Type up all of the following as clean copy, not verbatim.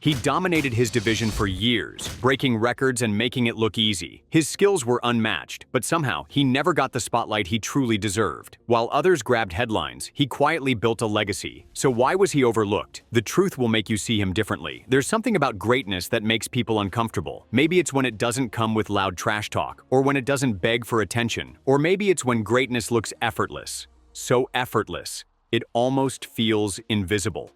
He dominated his division for years, breaking records and making it look easy. His skills were unmatched, but somehow he never got the spotlight he truly deserved. While others grabbed headlines, he quietly built a legacy. So why was he overlooked? The truth will make you see him differently. There's something about greatness that makes people uncomfortable. Maybe it's when it doesn't come with loud trash talk, or when it doesn't beg for attention, or maybe it's when greatness looks effortless. So effortless, it almost feels invisible.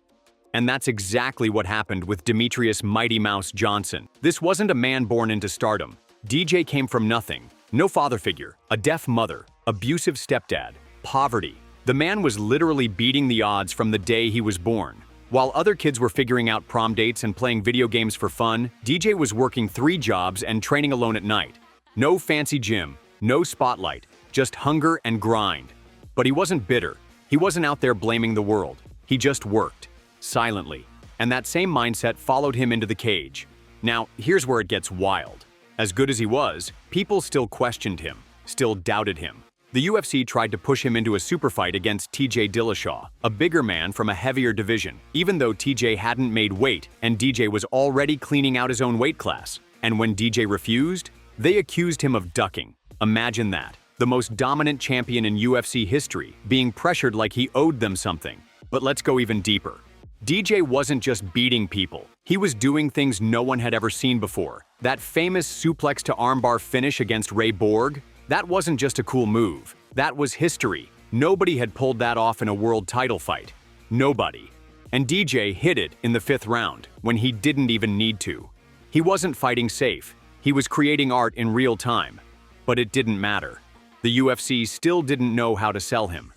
And that's exactly what happened with Demetrious Mighty Mouse Johnson. This wasn't a man born into stardom. DJ came from nothing. No father figure, a deaf mother, abusive stepdad, poverty. The man was literally beating the odds from the day he was born. While other kids were figuring out prom dates and playing video games for fun, DJ was working 3 jobs and training alone at night. No fancy gym, no spotlight, just hunger and grind. But he wasn't bitter. He wasn't out there blaming the world. He just worked. Silently, and that same mindset followed him into the cage. Now, here's where it gets wild. As good as he was, people still questioned him, still doubted him. The UFC tried to push him into a super fight against TJ Dillashaw, a bigger man from a heavier division, even though TJ hadn't made weight and DJ was already cleaning out his own weight class. And when DJ refused, they accused him of ducking. Imagine that. The most dominant champion in UFC history being pressured like he owed them something. But let's go even deeper. DJ wasn't just beating people. He was doing things no one had ever seen before. That famous suplex to armbar finish against Ray Borg, that wasn't just a cool move. That was history. Nobody had pulled that off in a world title fight. Nobody. And DJ hit it in the 5th round, when he didn't even need to. He wasn't fighting safe. He was creating art in real time. But it didn't matter. The UFC still didn't know how to sell him.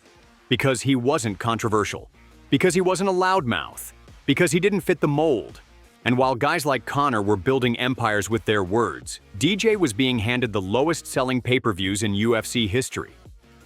Because he wasn't controversial. Because he wasn't a loudmouth. Because he didn't fit the mold. And while guys like Conor were building empires with their words, DJ was being handed the lowest-selling pay-per-views in UFC history.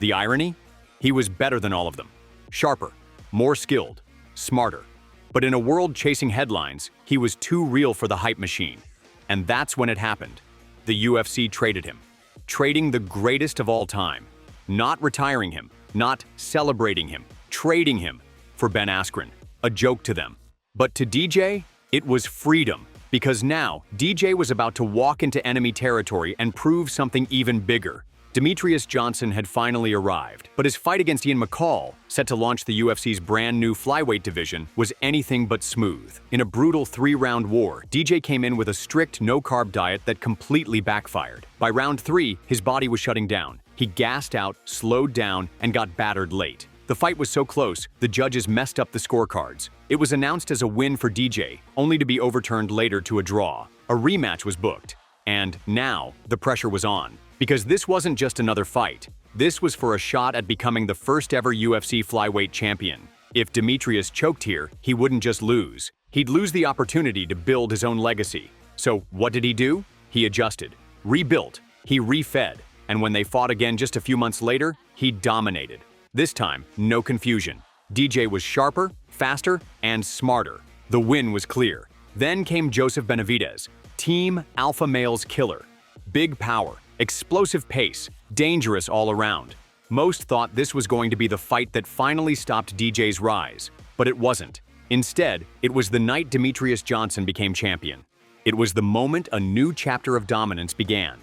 The irony? He was better than all of them. Sharper, more skilled, smarter. But in a world chasing headlines, he was too real for the hype machine. And that's when it happened. The UFC traded him. Trading the greatest of all time. Not retiring him, not celebrating him, trading him for Ben Askren, a joke to them. But to DJ, it was freedom, because now DJ was about to walk into enemy territory and prove something even bigger. Demetrious Johnson had finally arrived, but his fight against Ian McCall, set to launch the UFC's brand new flyweight division, was anything but smooth. In a brutal 3-round war, DJ came in with a strict no-carb diet that completely backfired. By round 3, his body was shutting down. He gassed out, slowed down, and got battered late. The fight was so close, the judges messed up the scorecards. It was announced as a win for DJ, only to be overturned later to a draw. A rematch was booked. And now, the pressure was on. Because this wasn't just another fight. This was for a shot at becoming the first ever UFC flyweight champion. If Demetrious choked here, he wouldn't just lose. He'd lose the opportunity to build his own legacy. So what did he do? He adjusted, rebuilt, he refed. And when they fought again just a few months later, he dominated. This time, no confusion. DJ was sharper, faster, and smarter. The win was clear. Then came Joseph Benavidez, Team Alpha Male's killer. Big power, explosive pace, dangerous all around. Most thought this was going to be the fight that finally stopped DJ's rise, but it wasn't. Instead, it was the night Demetrious Johnson became champion. It was the moment a new chapter of dominance began.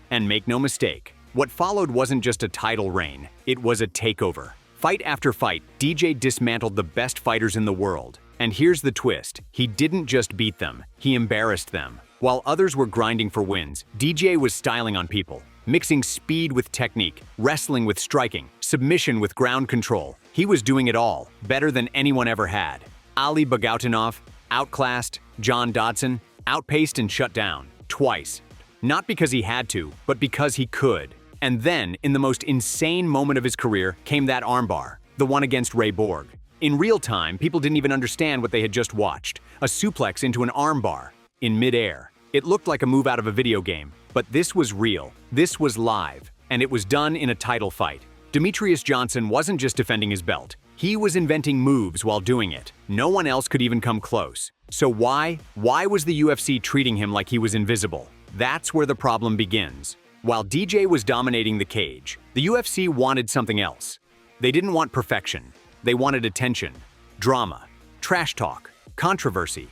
And make no mistake, what followed wasn't just a title reign, it was a takeover. Fight after fight, DJ dismantled the best fighters in the world. And here's the twist, he didn't just beat them, he embarrassed them. While others were grinding for wins, DJ was styling on people, mixing speed with technique, wrestling with striking, submission with ground control. He was doing it all, better than anyone ever had. Ali Bagautinov, outclassed, John Dodson, outpaced and shut down, twice. Not because he had to, but because he could. And then, in the most insane moment of his career, came that armbar, the one against Ray Borg. In real time, people didn't even understand what they had just watched, a suplex into an armbar, in midair. It looked like a move out of a video game, but this was real, this was live, and it was done in a title fight. Demetrious Johnson wasn't just defending his belt, he was inventing moves while doing it. No one else could even come close. So why was the UFC treating him like he was invisible? That's where the problem begins. While DJ was dominating the cage, the UFC wanted something else. They didn't want perfection. They wanted attention, drama, trash talk, controversy.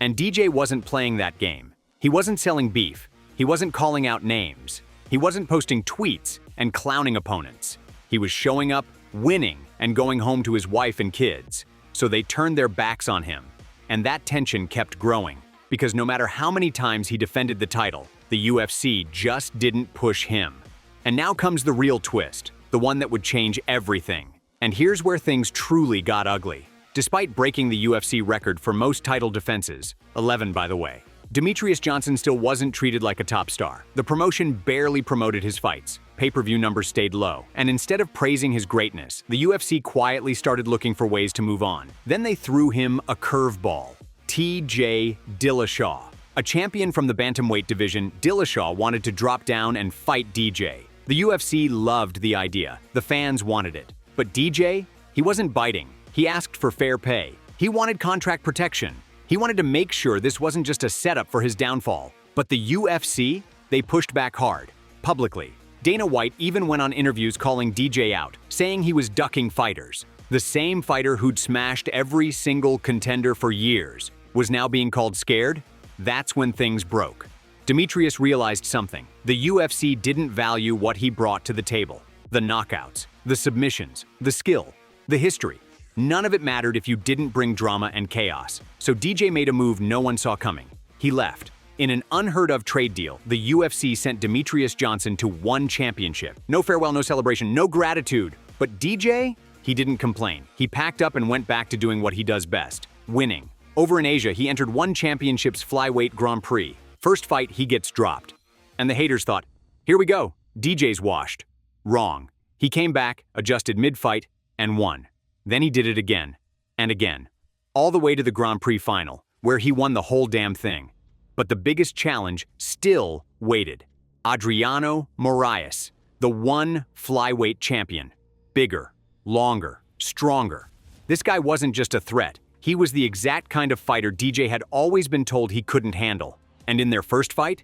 And DJ wasn't playing that game. He wasn't selling beef. He wasn't calling out names. He wasn't posting tweets and clowning opponents. He was showing up, winning, and going home to his wife and kids. So they turned their backs on him. And that tension kept growing, because no matter how many times he defended the title, the UFC just didn't push him. And now comes the real twist, the one that would change everything. And here's where things truly got ugly. Despite breaking the UFC record for most title defenses, 11 by the way, Demetrious Johnson still wasn't treated like a top star. The promotion barely promoted his fights. Pay-per-view numbers stayed low, and instead of praising his greatness, the UFC quietly started looking for ways to move on. Then they threw him a curveball. T.J. Dillashaw. A champion from the bantamweight division, Dillashaw wanted to drop down and fight DJ. The UFC loved the idea. The fans wanted it. But DJ? He wasn't biting. He asked for fair pay. He wanted contract protection. He wanted to make sure this wasn't just a setup for his downfall. But the UFC? They pushed back hard. Publicly. Dana White even went on interviews calling DJ out, saying he was ducking fighters. The same fighter who'd smashed every single contender for years was now being called scared? That's when things broke. Demetrious realized something. The UFC didn't value what he brought to the table. The knockouts, the submissions, the skill, the history. None of it mattered if you didn't bring drama and chaos. So DJ made a move no one saw coming. He left. In an unheard-of trade deal, the UFC sent Demetrious Johnson to one championship. No farewell, no celebration, no gratitude. But DJ? He didn't complain. He packed up and went back to doing what he does best, winning. Over in Asia, he entered one championship's flyweight Grand Prix. First fight, he gets dropped. And the haters thought, here we go, DJ's washed. Wrong. He came back, adjusted mid-fight, and won. Then he did it again, and again. All the way to the Grand Prix final, where he won the whole damn thing. But the biggest challenge still waited. Adriano Moraes, the one flyweight champion. Bigger, longer, stronger. This guy wasn't just a threat. He was the exact kind of fighter DJ had always been told he couldn't handle. And in their first fight,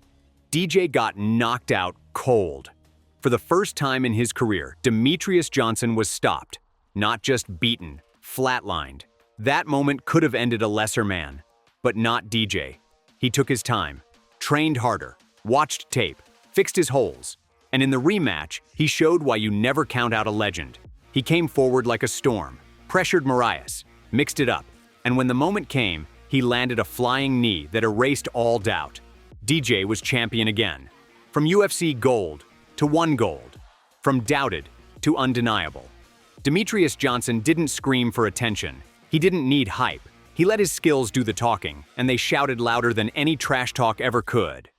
DJ got knocked out cold. For the first time in his career, Demetrious Johnson was stopped. Not just beaten, flatlined. That moment could have ended a lesser man. But not DJ. He took his time, trained harder, watched tape, fixed his holes. And in the rematch, he showed why you never count out a legend. He came forward like a storm, pressured Moraes, mixed it up. And when the moment came, he landed a flying knee that erased all doubt. DJ was champion again. From UFC gold to one gold. From doubted to undeniable. Demetrious Johnson didn't scream for attention. He didn't need hype. He let his skills do the talking, and they shouted louder than any trash talk ever could.